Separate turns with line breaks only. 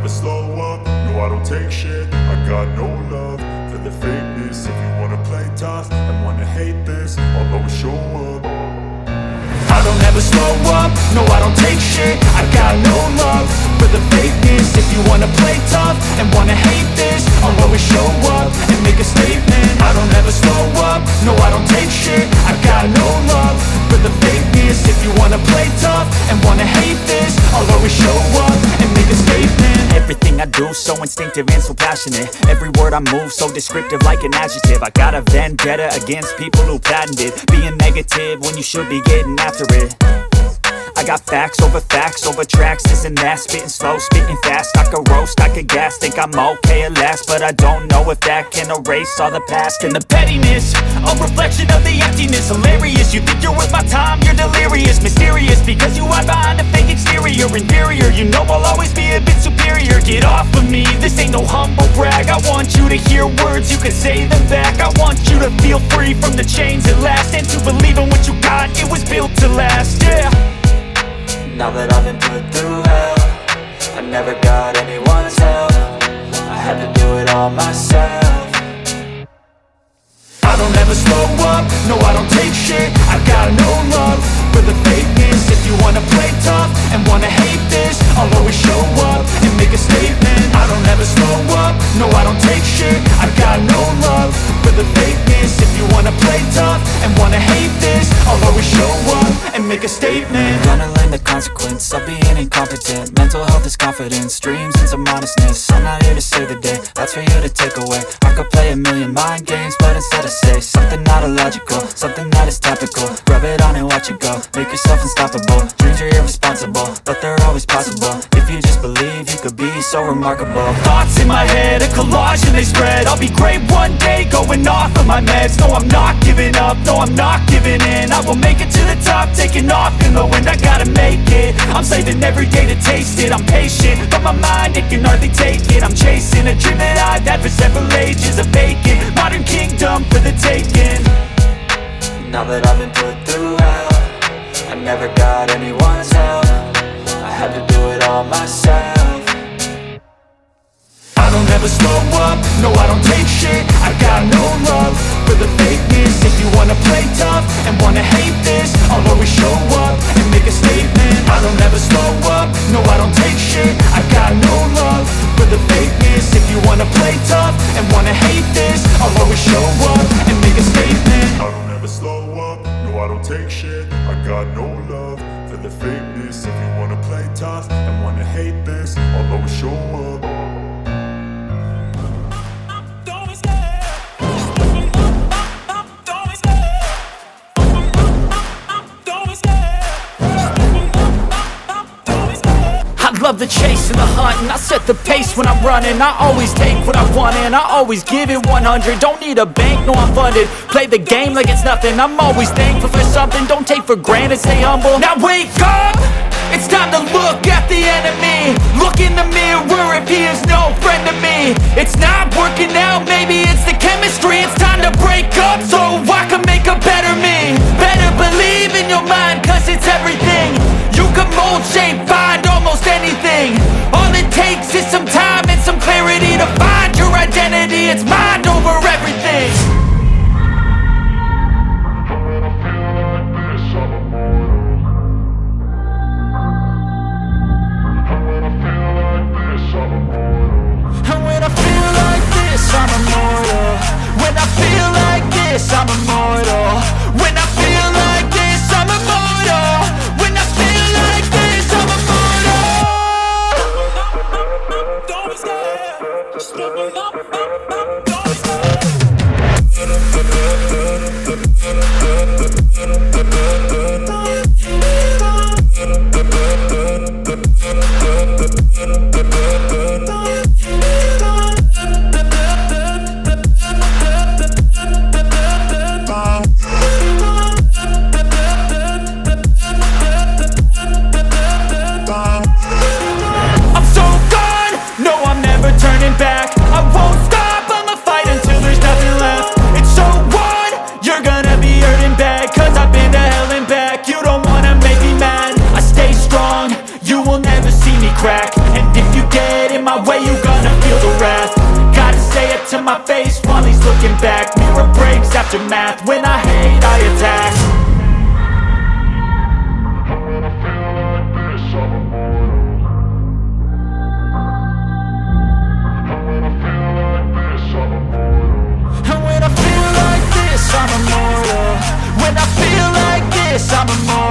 never slow up, no I don't take shit. I got no love for the fakeness. If you wanna play tough and wanna hate this, I'll always show up. I don't ever slow up, no I don't take shit. I got no love for the fakeness. If you wanna play tough and wanna hate this, I'll always show up and make a statement. I don't ever slow up, no I don't take shit. I got no love for the fakeness. If you wanna play tough and wanna hate this, I'll always show up and make a statement.
Everything I do so instinctive and so passionate. Every word I move so descriptive like an adjective. I got a vendetta against people who patented being negative when you should be getting after it. I got facts over tracks, this and that. Spitting slow, spitting fast, I could roast, I could gas. Think I'm okay at last, but I don't know if that can erase all the past. And the pettiness, a reflection of the emptiness. Hilarious, you think you're worth my time, you're delirious. Mysterious, because you hide behind a fake exterior. Inferior, you know I'll always be a bit superior. Get off of me, this ain't no humble brag. I want you to hear words, you can say them back. I want you to feel free from the chains at last, and to believe in what you got, it was built to last, yeah.
Now that I've been put through hell, I never got anyone's help. I had to do it all myself.
I don't ever slow up, no I don't take shit. I got no love for the fakeness. If you wanna play tough and wanna hate this, I'll always show up and make a statement. I don't ever slow up, no I don't take shit. I got no love for the fakeness. If you wanna play tough and wanna hate this, I'll always show up and make a statement.
Gonna learn the consequence of being incompetent. Mental health is confidence, dreams and some honestness. I'm not here to save the day, that's for you to take away. I could play a million mind games, but instead I say something not illogical, something that is topical. Rub it on and watch it go, make yourself unstoppable. Dreams are irresponsible, but they're always possible. If you just believe, you could be so remarkable.
Thoughts in my head, a collage and they spread. I'll be great one day, going off of my meds. No, I'm not giving up, no, I'm not giving in. I will make it to the top, taking off in the wind. I gotta make it, I'm saving every day to taste it. I'm patient, but my mind, it can hardly take it. I'm chasing a dream that I've had for several ages. A vacant, modern kingdom for the taking.
Now that I've been put through hell, I never got anyone's help. I had to do it all myself.
I don't ever slow up, no I don't take shit. I got no love for the fakeness. If you wanna play tough and wanna hate this, I'll always show up and make a statement. I don't ever slow up, no I don't take shit. I got no love for the fakeness. If you wanna play tough and wanna hate this, I'll always show up and make a statement. I don't ever slow up, no I don't take shit. I got no love for the fakeness. If you wanna play tough and wanna hate this, I'll always show up.
Love the chase and the hunt, and I set the pace when I'm running. I always take what I want and I always give it 100. Don't need a bank, no I'm funded. Play the game like it's nothing. I'm always thankful for something. Don't take for granted, stay humble. Now wake up! It's time to look at the enemy. Look in the mirror if he is no friend to me. It's not working out, maybe it's the chemistry. It's time to break up so I can make a better me. Better believe in your mind, cause it's everything. You can mold, shape, find almost anything. All it takes is some time and some clarity to find your identity. It's mind over everything. And when I feel like this, I'm immortal. in my way, you gonna feel the wrath. Gotta say it to my face while he's looking back. Mirror breaks, aftermath, when I hate, I attack. And when I feel like this, I'm immortal. When I feel like this, I'm immortal.